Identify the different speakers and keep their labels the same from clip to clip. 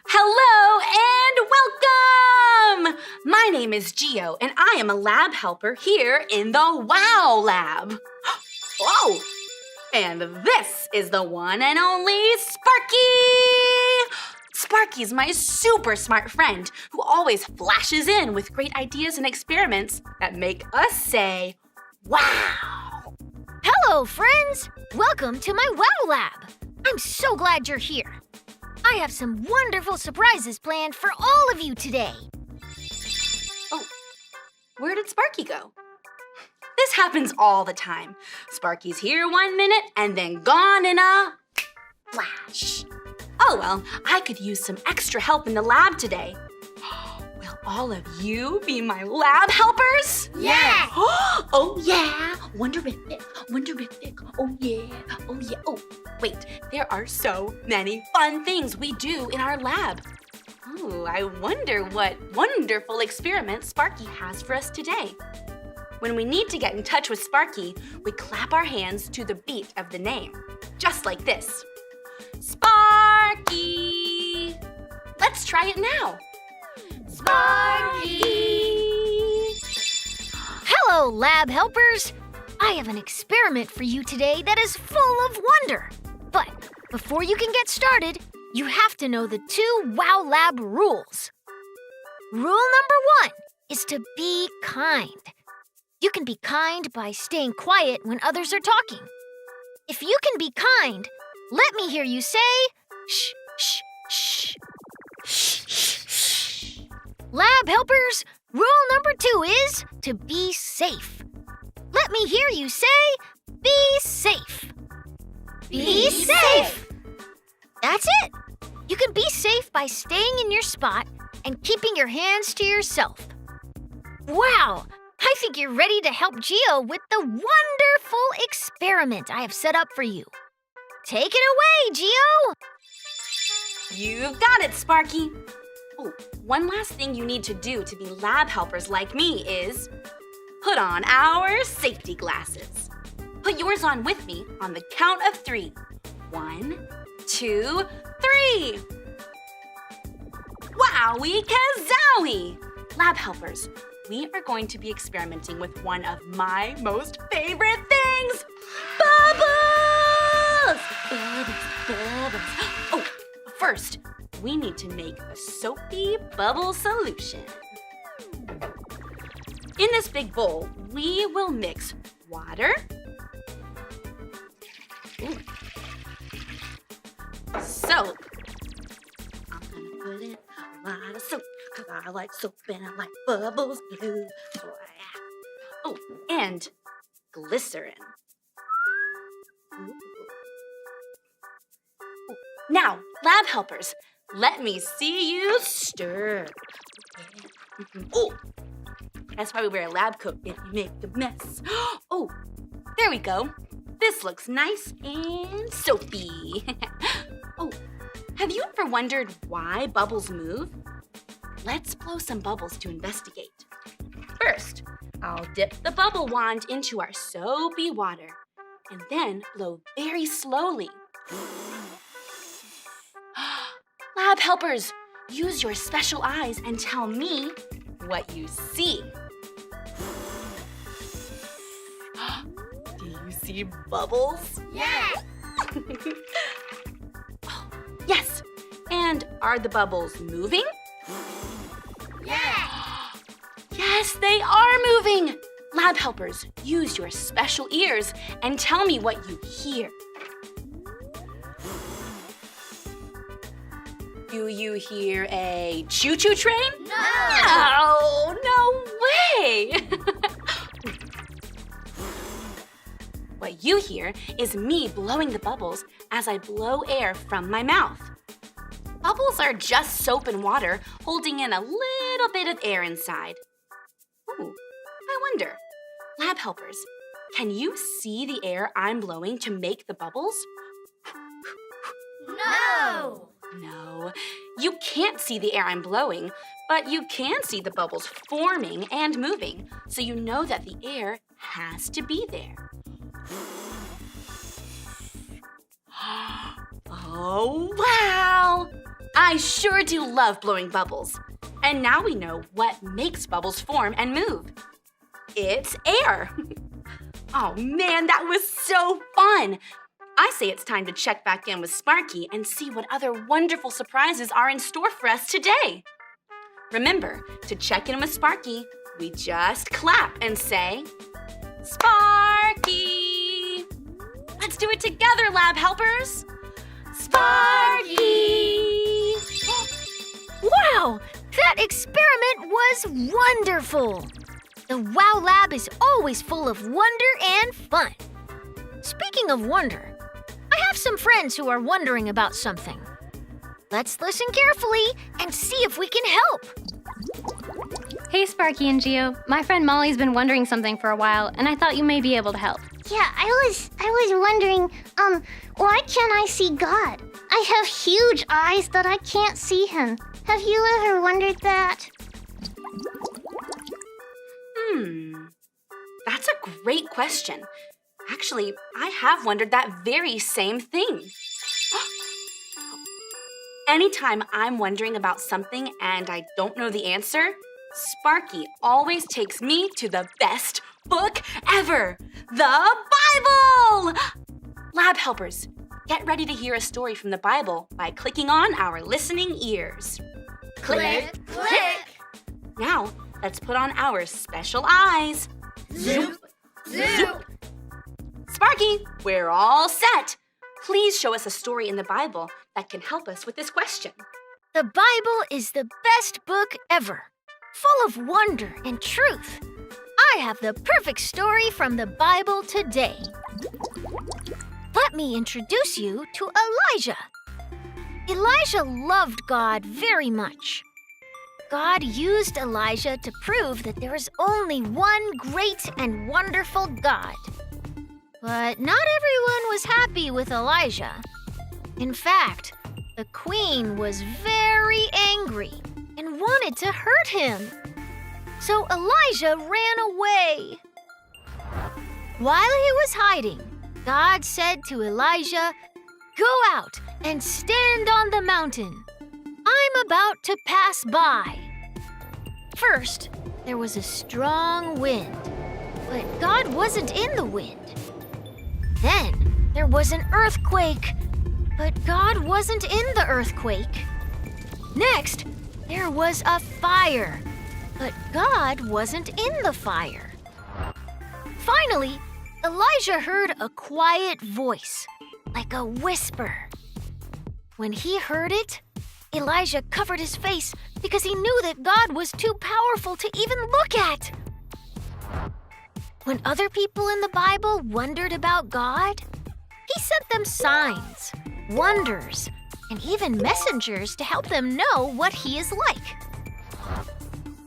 Speaker 1: Hello and welcome! My name is Geo, and I am a lab helper here in the WOW Lab. Whoa! And this is the one and only Sparky! Sparky's my super smart friend who always flashes in with great ideas and experiments that make us say, wow!
Speaker 2: Hello, friends! Welcome to my WOW Lab. I'm so glad you're here. I have some wonderful surprises planned for all of you today.
Speaker 1: Oh, where did Sparky go? This happens all the time. Sparky's here 1 minute and then gone in a flash. Oh well, I could use some extra help in the lab today. Will all of you be my lab helpers?
Speaker 2: Yeah!
Speaker 1: Oh yeah! Wonderific, wonderific, oh yeah, oh yeah. Oh, wait, there are so many fun things we do in our lab. Oh, I wonder what wonderful experiment Sparky has for us today. When we need to get in touch with Sparky, we clap our hands to the beat of the name, just like this. Sparky! Let's try it now. Sparky!
Speaker 2: Hello, lab helpers! I have an experiment for you today that is full of wonder. But before you can get started, you have to know the 2 WOW Lab rules. Rule number 1 is to be kind. You can be kind by staying quiet when others are talking. If you can be kind, let me hear you say, shh, shh, shh. Shh, shh, shh. Lab helpers, rule number 2 is to be safe. Let me hear you say, be safe. Be safe. That's it. You can be safe by staying in your spot and keeping your hands to yourself. Wow, I think you're ready to help Geo with the wonderful experiment I have set up for you. Take it away, Geo!
Speaker 1: You've got it, Sparky. Oh, one last thing you need to do to be lab helpers like me is put on our safety glasses. Put yours on with me on the count of 3. 1, 2, 3. Wowie kazowie! Lab helpers, we are going to be experimenting with one of my most favorite things, bubbles! Bubbles, bubbles. Oh, first, we need to make a soapy bubble solution. In this big bowl, we will mix water, soap. I'm gonna put in a lot of soap because I like soap and I like bubbles too. Oh, and glycerin. Ooh. Now, lab helpers, let me see you stir. Oh, that's why we wear a lab coat if you make a mess. Oh, there we go. This looks nice and soapy. Oh, have you ever wondered why bubbles move? Let's blow some bubbles to investigate. First, I'll dip the bubble wand into our soapy water and then blow very slowly. Lab helpers, use your special eyes and tell me what you see. Do you see bubbles?
Speaker 2: Yes!
Speaker 1: Yes. And are the bubbles moving?
Speaker 2: Yes!
Speaker 1: Yes, they are moving. Lab helpers, use your special ears and tell me what you hear. Do you hear a choo-choo train?
Speaker 2: No!
Speaker 1: No way! What you hear is me blowing the bubbles as I blow air from my mouth. Bubbles are just soap and water holding in a little bit of air inside. Ooh, I wonder, lab helpers, can you see the air I'm blowing to make the bubbles?
Speaker 2: No!
Speaker 1: No, you can't see the air I'm blowing, but you can see the bubbles forming and moving, so you know that the air has to be there. Oh, wow! I sure do love blowing bubbles. And now we know what makes bubbles form and move. It's air. Oh man, that was so fun. I say it's time to check back in with Sparky and see what other wonderful surprises are in store for us today. Remember, to check in with Sparky, we just clap and say, Sparky! Let's do it together, lab helpers! Sparky!
Speaker 2: Wow! That experiment was wonderful! The Wow Lab is always full of wonder and fun. Speaking of wonder, I have some friends who are wondering about something. Let's listen carefully and see if we can help.
Speaker 3: Hey, Sparky and Geo. My friend Molly's been wondering something for a while, and I thought you may be able to help.
Speaker 4: Yeah, I was wondering, why can't I see God? I have huge eyes that I can't see him. Have you ever wondered that?
Speaker 1: That's a great question. Actually, I have wondered that very same thing. Anytime I'm wondering about something and I don't know the answer, Sparky always takes me to the best book ever, the Bible! Lab helpers, get ready to hear a story from the Bible by clicking on our listening ears.
Speaker 4: Click, click.
Speaker 1: Now, let's put on our special eyes.
Speaker 4: Zoop, zoop.
Speaker 1: Sparky, we're all set. Please show us a story in the Bible that can help us with this question.
Speaker 2: The Bible is the best book ever, full of wonder and truth. I have the perfect story from the Bible today. Let me introduce you to Elijah. Elijah loved God very much. God used Elijah to prove that there is only one great and wonderful God. But not everyone was happy with Elijah. In fact, the queen was very angry and wanted to hurt him. So Elijah ran away. While he was hiding, God said to Elijah, "Go out and stand on the mountain. I'm about to pass by." First, there was a strong wind, but God wasn't in the wind. Then there was an earthquake, but God wasn't in the earthquake. Next, there was a fire, but God wasn't in the fire. Finally, Elijah heard a quiet voice, like a whisper. When he heard it, Elijah covered his face because he knew that God was too powerful to even look at. When other people in the Bible wondered about God, he sent them signs, wonders, and even messengers to help them know what he is like.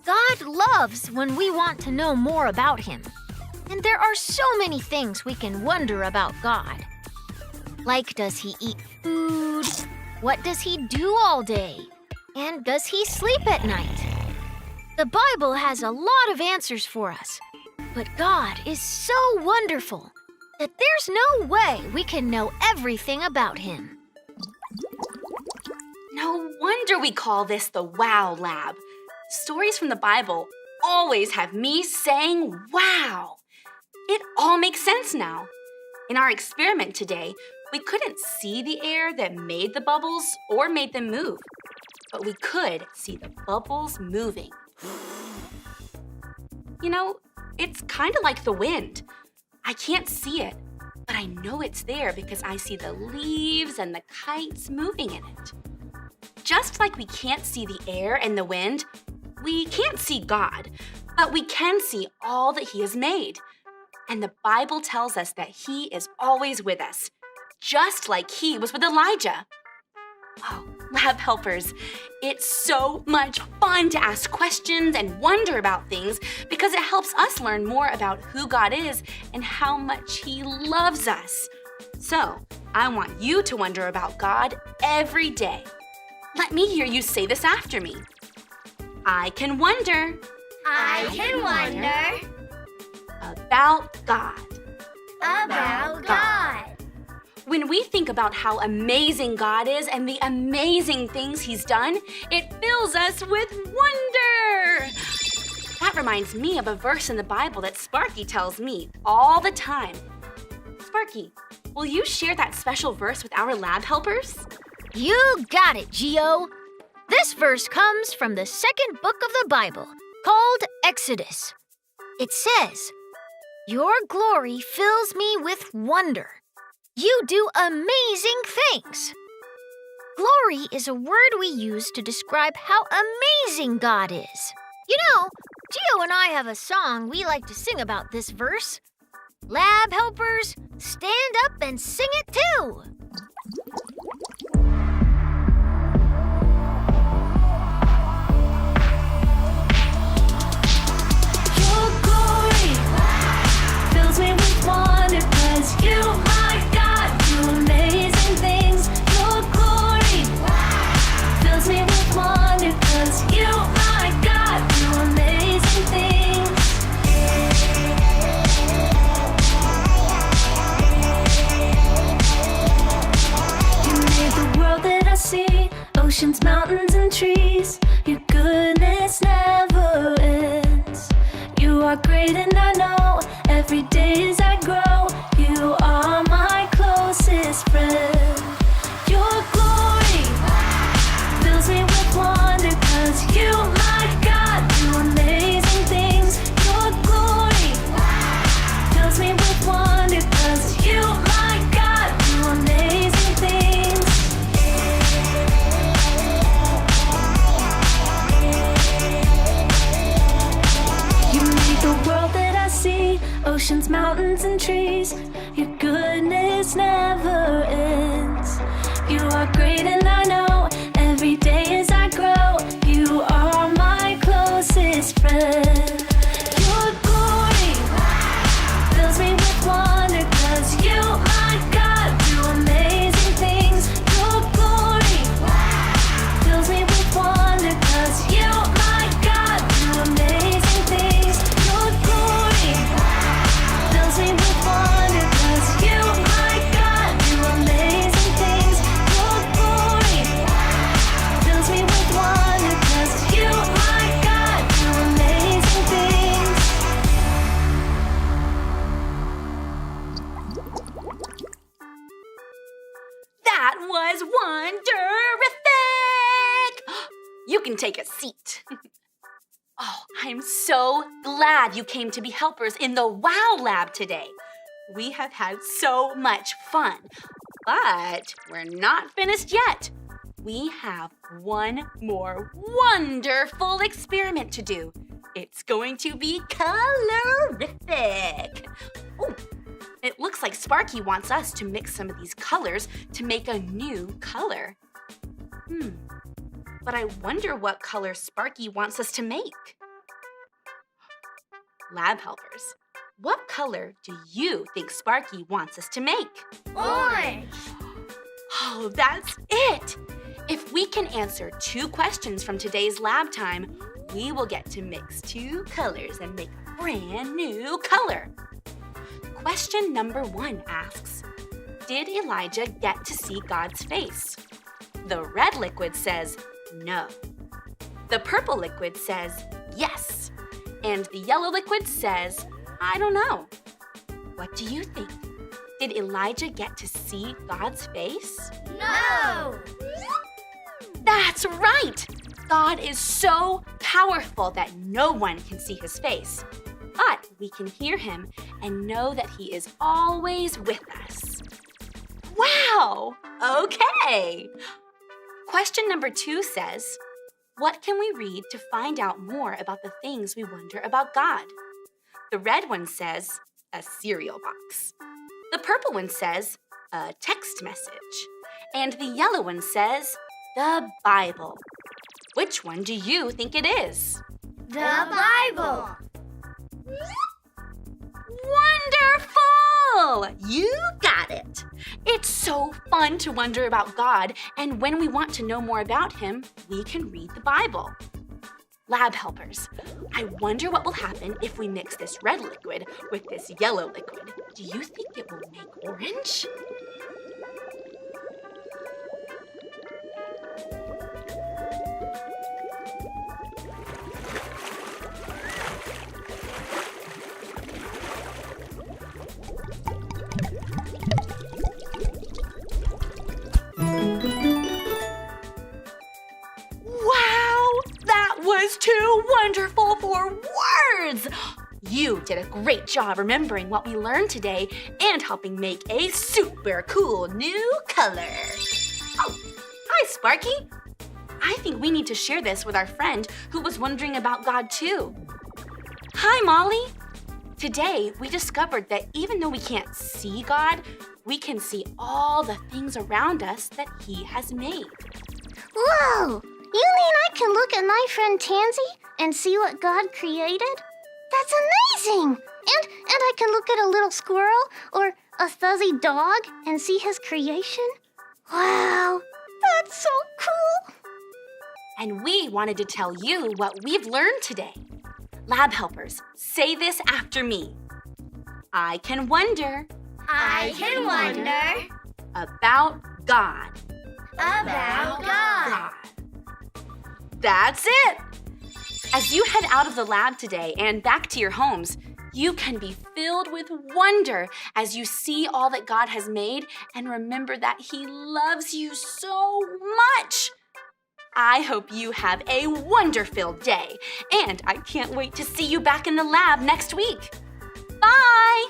Speaker 2: God loves when we want to know more about him. And there are so many things we can wonder about God. Like, does he eat food? What does he do all day? And does he sleep at night? The Bible has a lot of answers for us. But God is so wonderful that there's no way we can know everything about him.
Speaker 1: No wonder we call this the Wow Lab. Stories from the Bible always have me saying wow. It all makes sense now. In our experiment today, we couldn't see the air that made the bubbles or made them move, but we could see the bubbles moving. You know, it's kind of like the wind. I can't see it, but I know it's there because I see the leaves and the kites moving in it. Just like we can't see the air and the wind, we can't see God, but we can see all that he has made. And the Bible tells us that he is always with us, just like he was with Elijah. Oh, lab helpers, it's so much fun to ask questions and wonder about things because it helps us learn more about who God is and how much he loves us. So, I want you to wonder about God every day. Let me hear you say this after me. I can wonder.
Speaker 4: I can wonder
Speaker 1: About God.
Speaker 4: about God.
Speaker 1: When we think about how amazing God is and the amazing things He's done, it fills us with wonder. That reminds me of a verse in the Bible that Sparky tells me all the time. Sparky, will you share that special verse with our lab helpers?
Speaker 2: You got it, Geo. This verse comes from the second book of the Bible, called Exodus. It says, "Your glory fills me with wonder. You do amazing things." Glory is a word we use to describe how amazing God is. You know, Geo and I have a song we like to sing about this verse. Lab helpers, stand up and sing it too.
Speaker 5: Your glory fills me with wonder, 'cause you, my God, do amazing things. Your glory fills me with wonder, 'cause you, my God, do amazing things. You made the world that I see, oceans, mountains, and trees. Your goodness never ends. You are great and I know, every day as I grow, you are my closest friend. Your glory fills me with wonder, 'cause you, my God, do amazing things. Your glory fills me with wonder, 'cause you, my God, do amazing things. You made the world that I see, oceans, mountains, and trees. Your goodness never ends. You are great and I know, every day as I grow, you are my closest friend. Your glory fills me with wonder, 'cause you, my God, do amazing things. Your glory fills me with wonder, 'cause you, my God, do amazing things. Your glory fills me with wonder, 'cause you, my God, do amazing things. Your glory fills me with wonder, 'cause you, my God, do amazing things.
Speaker 1: That was wonderific! You can take a seat. Oh, I'm so glad you came to be helpers in the WOW Lab today. We have had so much fun, but we're not finished yet. We have one more wonderful experiment to do. It's going to be colorific. Oh, it looks like Sparky wants us to mix some of these colors to make a new color. But I wonder what color Sparky wants us to make. Lab helpers, what color do you think Sparky wants us to make?
Speaker 4: Orange.
Speaker 1: Oh, that's it! If we can answer 2 questions from today's lab time, we will get to mix 2 colors and make a brand new color. Question number 1 asks, did Elijah get to see God's face? The red liquid says no. The purple liquid says yes. And the yellow liquid says, I don't know. What do you think? Did Elijah get to see God's face?
Speaker 4: No.
Speaker 1: That's right! God is so powerful that no one can see his face. But we can hear him and know that he is always with us. Wow! Okay! Question number 2 says, what can we read to find out more about the things we wonder about God? The red one says, a cereal box. The purple one says, a text message. And the yellow one says, the Bible. Which one do you think it is?
Speaker 4: The Bible.
Speaker 1: Wonderful! You got it. It's so fun to wonder about God, and when we want to know more about him, we can read the Bible. Lab helpers, I wonder what will happen if we mix this red liquid with this yellow liquid. Do you think it will make orange? is too wonderful for words! You did a great job remembering what we learned today and helping make a super cool new color. Oh, hi, Sparky. I think we need to share this with our friend who was wondering about God too. Hi, Molly. Today, we discovered that even though we can't see God, we can see all the things around us that He has made.
Speaker 4: Whoa! You mean I can look at my friend Tansy and see what God created? That's amazing! And I can look at a little squirrel or a fuzzy dog and see his creation? Wow! That's so cool!
Speaker 1: And we wanted to tell you what we've learned today. Lab helpers, say this after me. I can wonder.
Speaker 2: I can wonder
Speaker 1: About God.
Speaker 2: about God.
Speaker 1: That's it! As you head out of the lab today and back to your homes, you can be filled with wonder as you see all that God has made and remember that He loves you so much. I hope you have a wonder-filled day, and I can't wait to see you back in the lab next week. Bye!